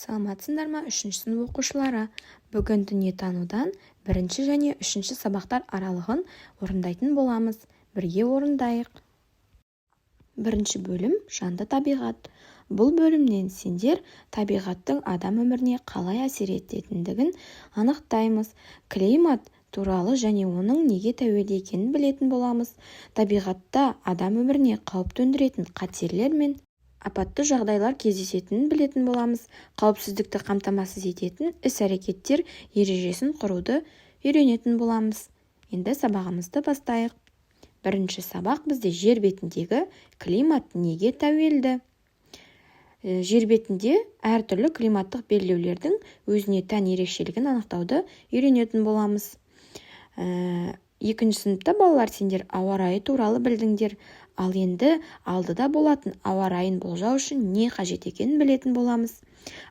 Саламатсыңдар ма, 3-ші сынып оқушылары? Бүгін дүниетанудан 1-ші және 3-ші сабақтар аралығын орындайтын боламыз. Бірге орындайық. 1-ші бөлім жанды табиғат. Бұл бөлімнен сендер табиғаттың адам өміріне қалай әсер ететіндігін анықтаймыз. Климат туралы және оның неге тәуелді екенін білетін боламыз. Табиғатта адам өміріне қауіп төндіретін қатерлер мен апатты жағдайлар кездесетінін білетін боламыз. Қауіпсіздікті қамтамасыз ететін іс-әрекеттер ережесін құруды үйренетін боламыз. Енді сабағымызды бастайық. 1-ші сабақ бізде жер бетіндегі климат неге тәуелді? Жер бетінде әртүрлі климаттық белдеулердің өзіне тән ерекшелігін анықтауды үйренетін боламыз. 2-ші сыныпта балалар сендер ауа райы туралы білдіңдер. Ал енді алдыда болатын ауа райын болжау үшін не қажет екенін білетін боламыз.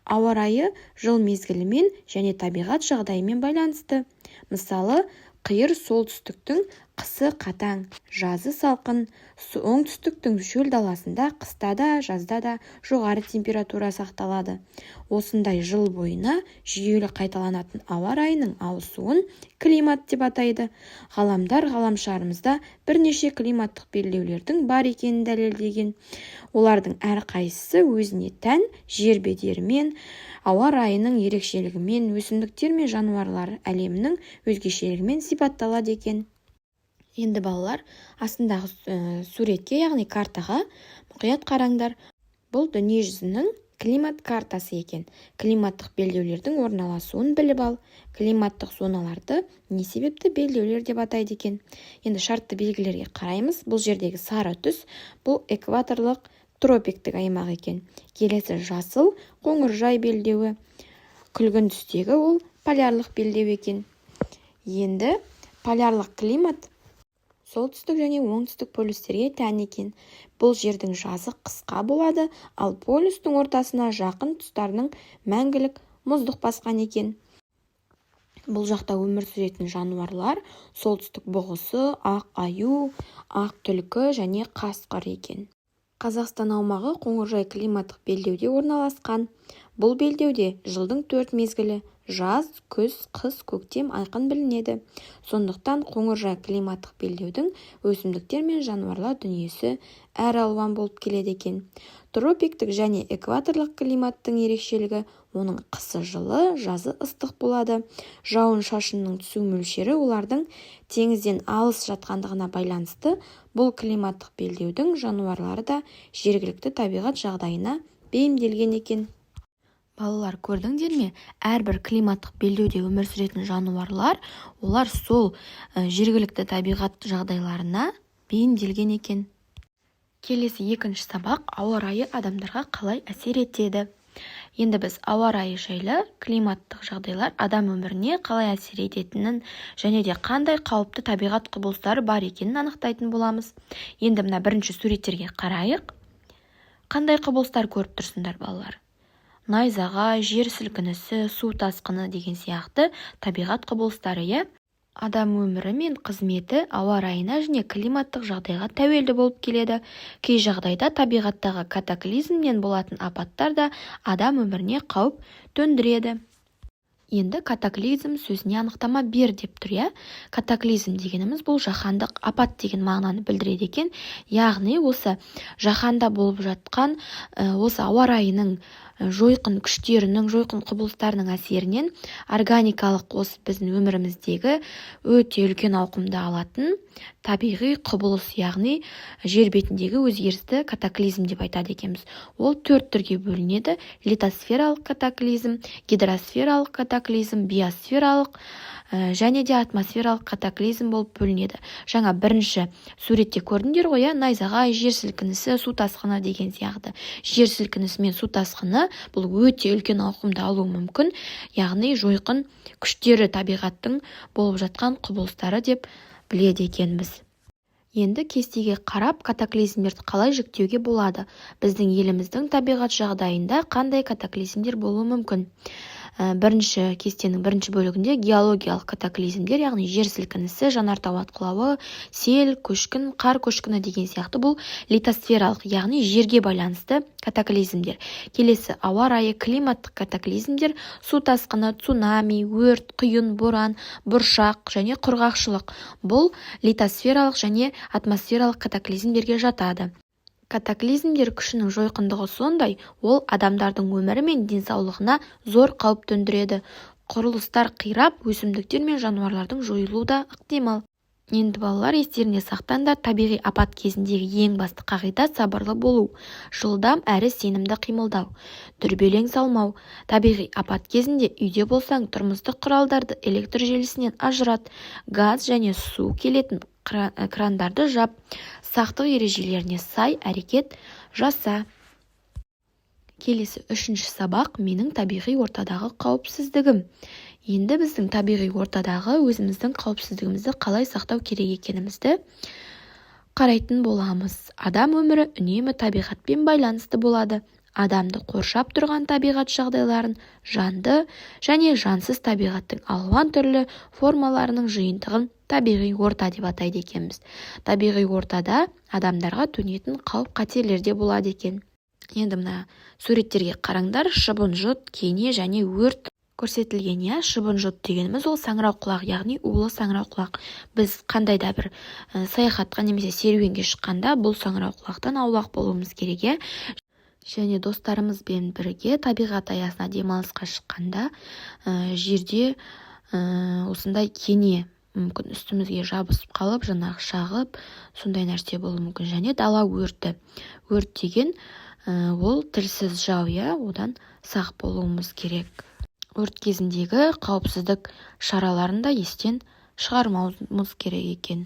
Ауа райы жыл мезгілімен және табиғат жағдайымен байланысты. Мысалы, қиыр солтүстіктің қысы қатаң, жазы салқын, оңтүстіктің шөл даласында қыста да, жазда да жоғары температура сақталады. Осындай жыл бойына жүйелі қайталанатын ауа райының ауысуын климат деп атайды. Ғаламдар ғаламшарымызда бірнеше климаттық белдеулердің бар екенін дәлелдеген. Олардың әрқайсысы өзіне тән жер бедерімен, ауа райының ерекшелігімен, өсімдіктер мен жануарлар әлемінің өзгешелігімен сипатталады екен. Енді балалар астындағы суретке, яғни картаға мұқият қараңдар. Бұл дүние жүзінің климат картасы екен. Климаттық белдеулердің орналасуын біліп ал. Климаттық зоналарды не себепті белдеулер деп атайды екен. Енді шартты белгілерге қараймыз. Бұл жердегі сары түс, бұл экваторлық тропиктік аймақ екен. Келесі жасыл қоңыржай белдеуі. Күлгін түстегі ол полярлық белдеу екен. Енді полярлық климат солтүстік және оңтүстік полюстерге тән екен. Бұл жердің жазы қысқа болады, ал полюстің ортасына жақын тұстарының мәңгілік мұздық басқан екен. Бұл жақта өмір сүретін жануарлар солтүстік бұғысы, ақ аю, ақ түлкі және қасқыр екен. Қазақстан аумағы қоңыржай климаттық белдеуде орналасқан. Бұл белдеуде жылдың 4 мезгілі жаз, күз, қыс, көктем айқын білінеді. Сондықтан қоңыржай климаттық белдеудің өсімдіктер мен жануарлар дүниесі әр алуан болып келеді екен. Тропиктік және экваторлық климаттың ерекшелігі оның қысы жылы, жазы ыстық болады. Жауын-шашынның түсу мөлшері олардың теңізден алыс жатқандығына байланысты. Бұл климаттық белдеудің жануарлары да жергілікті табиғат жағдайына бейімделген екен. Балалар, көрдіңдер ме? Әрбір климаттық белдеуде өмір сүретін жануарлар, олар сол жергілікті табиғат жағдайларына бейімделген екен. Келесі 2-ші сабақ ауа райы адамдарға қалай әсер етеді? Енді біз ауа райы жайлы климаттық жағдайлар адам өміріне қалай әсер ететінін және де қандай қауіпті табиғат құбылыстары бар екенін анықтайтын боламыз. Енді мына 1-ші суреттерге қарайық. Қандай құбылыстар көріп тұрсыңдар, балалар? Найзағай, жер сілкінісі, су тасқыны деген сияқты табиғат құбылыстары, адам өмірі мен қызметі ауа райына және климаттық жағдайға тәуелді болып келеді. Кей жағдайда табиғаттағы катаклизмнен болатын апаттар да адам өміріне қауіп төндіреді. Енді катаклизм сөзіне анықтама бер деп тұр. Катаклизм дегеніміз бұл жаһандық апат деген мағынаны білдіреді екен. Яғни осы жаһанда болып жатқан осы ауа райының жойқын күштерінің, жойқын құбылыстарының әсерінен органикалық осы біздің өміріміздегі өте үлкен ауқымды алатын табиғи құбылыс, яғни жер бетіндегі өзгерісті катаклизм деп айтады екенбіз. Ол 4 түрге бөлінеді: литосфералық катаклизм, гидросфералық катаклизм, биосфералық және де атмосфералық катаклизм болып бөлінеді. Жаңа 1-ші суретте көрдіңдер ғой, найзағай, жер сілкінісі, су тасқыны деген сияқты. Жер сілкінісі мен су тасқыны бұл өте үлкен ауқымды алуы мүмкін, яғни жойқын күштері табиғаттың болып жатқан құбылыстары деп біледі екенбіз. Енді кестеге қарап катаклизмдерді қалай жіктеуге болады? Біздің еліміздің табиғат жағдайында қандай катаклизмдер болуы мүмкін? бірінші кестенің бірінші бөлігінде геологиялық катаклизмдер, яғни жер сілкінісі, жанартау атқылауы, сел, көшкін, қар көшкіні деген сияқты бұл литосфералық, яғни жерге байланысты катаклизмдер. Келесі ауа райы климаттық катаклизмдер, су тасқыны, цунами, өрт, құйын, боран, бұршақ және құрғақшылық. Бұл литосфералық және атмосфералық катаклизмдерге жатады. Катаклизмдер күшінің жойқындығы сондай, ол адамдардың өмірі мен денсаулығына зор қауіп төндіреді. Құрылыстар қирап, өсімдіктер мен жануарлардың жойылуы да ықтимал. Енді балалар, естеріңде сақтаңдар, табиғи апат кезіндегі ең басты қағида сабырлы болу, жылдам әрі сенімді қимылдау, дүрбелең салмау. Табиғи апат кезінде үйде болсаң, тұрмыстық құралдарды электр желісінен ажырат, газ және су келетін крандарды жап, сақтық ережелеріне сай әрекет жаса. Келесі үшінші сабақ менің табиғи ортадағы қауіпсіздігім. Енді біздің табиғи ортадағы өзіміздің қауіпсіздігімізді қалай сақтау керек екенімізді қарайтын боламыз. Адам өмірі үнемі табиғатпен байланысты болады. Адамды қоршап тұрған табиғат жағдайларын жанды және жансыз табиғаттың алуан түрлі формаларының жиынтығын табиғи орта деп атайды екенбіз. Табиғи ортада адамдарға төнетін қауіп-қатерлер де болады екен. Енді мына суреттерге қараңдар, шыбын-жұт, кене және өрт көрсетілген. Шыбын-жұт дегеніміз ол саңырауқұлақ, яғни улы саңырауқұлақ. Біз қандай да бір саяхатқа немесе серуенге шыққанда бұл саңырауқұлақтан аулақ болуымыз керек. Және достарымызбен бірге табиғат аясына демалысқа шыққанда жерде осындай кене мүмкін үстімізге жабысып қалып, жаңағы шағып, сондай нәрсе болуы мүмкін. Және дала өрті. Өрт деген ол тілсіз жау, одан сақ болуымыз керек. Өрт кезіндегі қауіпсіздік шараларын да естен шығармауымыз керек екен.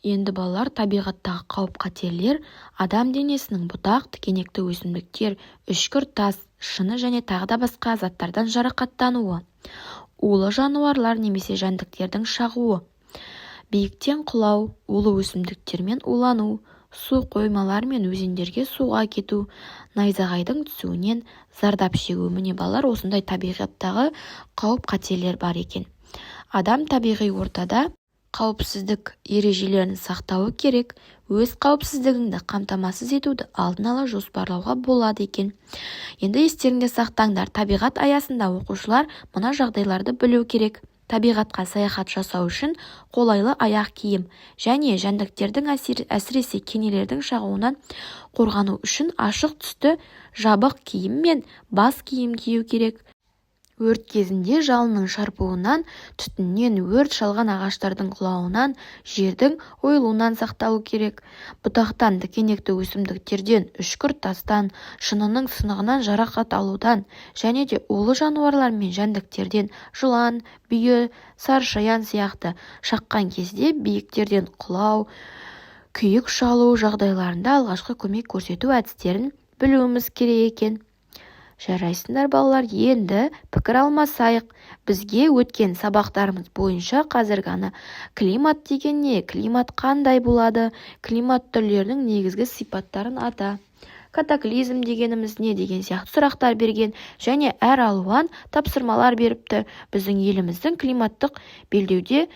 Енді балалар, табиғаттағы қауіп-қатерлер адам денесінің бұтақ, тікенекті өсімдіктер, үшкір тас, шыны және тағы да басқа заттардан жарақаттануы, улы жануарлар немесе жәндіктердің шағуы, биіктен құлау, улы өсімдіктермен улану, су қоймалар мен өзендерге суға кету, найзағайдың түсуінен зардап шегу. Міне балалар, осындай табиғаттағы қауіп-қатерлер бар екен. Адам табиғи ортада қауіпсіздік ережелерін сақтауы керек. Өз қауіпсіздігіңді қамтамасыз етуді алдын ала жоспарлауға болады екен. Енді естеріңде сақтаңдар, табиғат аясында оқушылар мына жағдайларды білу керек. Табиғатқа саяхат жасау үшін қолайлы аяқ киім және жәндіктердің әсіресе кенелердің шағуынан қорғану үшін ашық түсті жабық киім мен бас киім кию керек. Өрт кезінде жалынның шарпуынан, түтіннен, өрт шалған ағаштардың құлауынан, жердің ойылуынан сақталу керек. Бұтақтан, тікенекті өсімдіктерден, үшкір тастан, шынының сынығынан жарақат алудан және де улы жануарлар мен жәндіктерден, жылан, бүйе, сарышаян сияқты шаққан кезде биіктерден құлау, күйік шалу жағдайларында алғашқы көмек көрсету әдістерін білуіміз керек екен. Жарайсыңдар балалар, енді пікір алмасайық. Бізге өткен сабақтарымыз бойынша қазіргі климат деген не? Климат қандай болады? Климат түрлерінің негізгі сипаттарын ата. Катаклизм дегеніміз не деген сияқты сұрақтар берген және әр алуан тапсырмалар беріпті. Біздің еліміздің климаттық белдеуде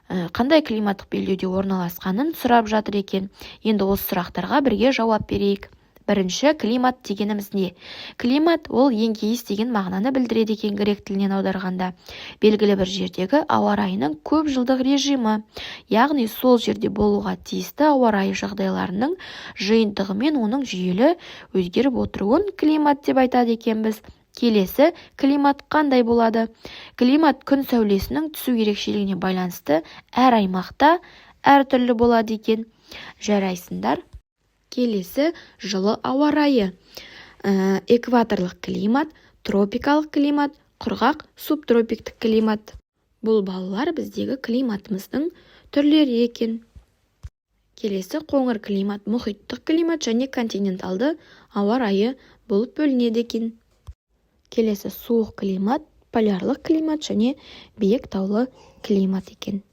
қандай климаттық белдеуде орналасқанын сұрап жатыр екен. Енді осы сұрақтарға бірге жауап берейік. Бірінші, климат дегеніміз не? Климат ол еңкейіс деген мағынаны білдіреді екен грек тілінен аударғанда. Белгілі бір жердегі ауа райының көп жылдық режимі, яғни сол жерде болуға тиісті ауа райы жағдайларының жиынтығы мен оның жүйелі өзгеріп отыруын климат деп айтады екенбіз. Келесі, климат қандай болады? Климат күн сәулесінің түсу ерекшелігіне байланысты әр аймақта әртүрлі болады екен. Жарайсыңдар. Келесі, жылы ауа райы. Экваторлық климат, тропикалық климат, құрғақ субтропиктік климат. Бұл балалар біздегі климатымыздың түрлері екен. Келесі, қоңыр климат, мұхиттық климат және континенталды ауа райы болып бөлінеді екен. Келесі, суық климат, полярлық климат және биік таулы климат екен.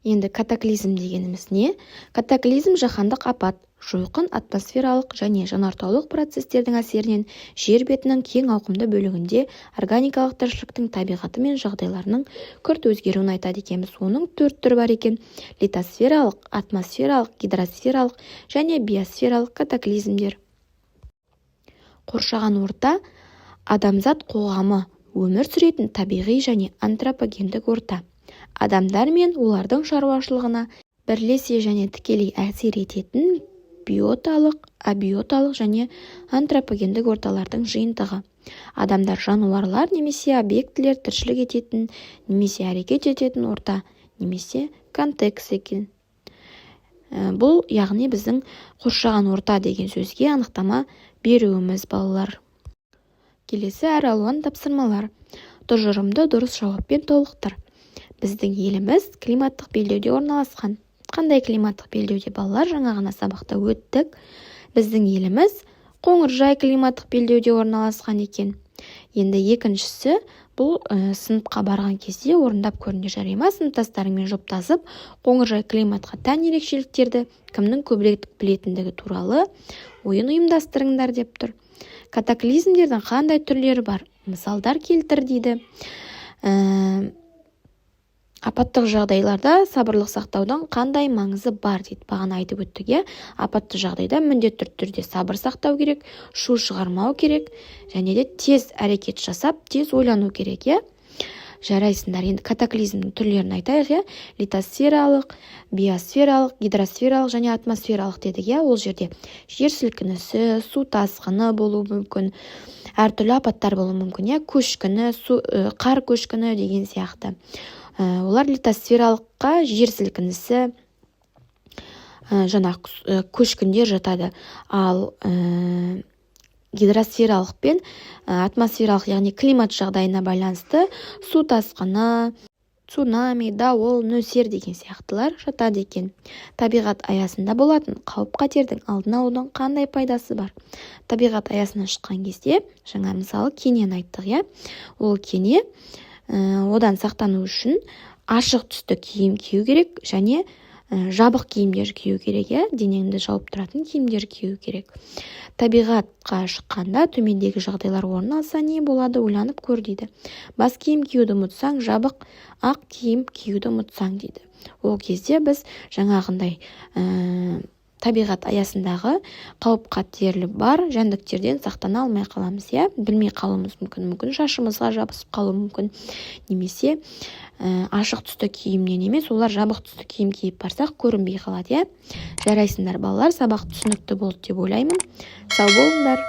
Енді катаклизм дегеніміз не? Катаклизм жаһандық апат, жойқын атмосфералық және жанартаулық процестердің әсерінен жер бетінің кең ауқымды бөлігінде органикалық тіршіліктің табиғаты мен жағдайларының күрт өзгеруін айтады екенбіз. Оның 4 түрі бар екен: литосфералық, атмосфералық, гидросфералық және биосфералық катаклизмдер. Қоршаған орта адамзат қоғамы өмір сүретін табиғи және антропогендік орта. Адамдар мен олардың шаруашылығына бірлесе және тікелей әсер ететін биоталық, абиоталық және антропогендік орталардың жиынтығы. Адамдар, жануарлар немесе объектілер тіршілік ететін немесе әрекет ететін орта немесе контекст екен. Бұл яғни біздің қоршаған орта деген сөзге анықтама беруіміз, балалар. Келесі әр алуан тапсырмалар. Тұжырымды дұрыс жауаппен толықтыр. Біздің еліміз климаттық белдеуде орналасқан. Қандай климаттық белдеуде, балалар? Жаңа ғана сабақта өттік. Біздің еліміз Қоңыржай климаттық белдеуде орналасқан екен. Енді екіншісі, бұл сыныпқа барған кезде орындап көріңдер, жарай ма? Сыныптастарыңмен жұптасып, Қоңыржай климатқа тән ерекшеліктерді кімнің көбірек білетіндігі туралы ойын ұйымдастырыңдар деп тұр. Катаклизмдердің қандай түрлері бар? Мысалдар келтір дейді. Апаттық жағдайларда сабырлық сақтаудың қандай маңызы бар дейді. Бағана айтып өттік, апатты жағдайда міндетті түрде сабыр сақтау керек, шу шығармау керек, және де тез әрекет жасап, тез ойлану керек, Жарайсыңдар. Енді катаклизмнің түрлерін айтайық, литосфералық, биосфералық, гидросфералық және атмосфералық дедік, Ол жерде жер сілкінісі, су тасқыны болуы мүмкін, әртүрлі апаттар болуы мүмкін, көшкіні, қар көшкіні деген сияқты. Олар литосфералыққа жер сілкінісі, көшкіндер жатады. Ал гидросфералық пен атмосфералық, яғни климат жағдайына байланысты су тасқыны, цунами, дауыл, нөсер деген сияқтылар жатады екен. Табиғат аясында болатын қауіп-қатердің алдын алудың қандай пайдасы бар? Табиғат аясынан шыққан кезде, жаңа мысалы кенені айттық, Ол кене одан сақтану үшін ашық түсті киім кию керек және жабық киімдер кию керек, денеңді жауып тұратын киімдер кию керек. Табиғатқа шыққанда төмендегі жағдайлар орын алса не болады, ойланып көр дейді. Бас киім киюді ұмытсаң, жабық ақ киім киюді ұмытсаң дейді. Ол кезде біз жаңағындай табиғат аясындағы қауіп-қатерлі бар жәндіктерден сақтана алмай қаламыз, білмей қалуымыз мүмкін, шашымызға жабысып қалуы мүмкін, немесе ашық түсті киімнен емес, олар жабық түсті киім киіп барсақ көрінбей қалады, Жарайсыңдар балалар, сабақ түсінікті болды деп ойлаймын. Сау болыңдар.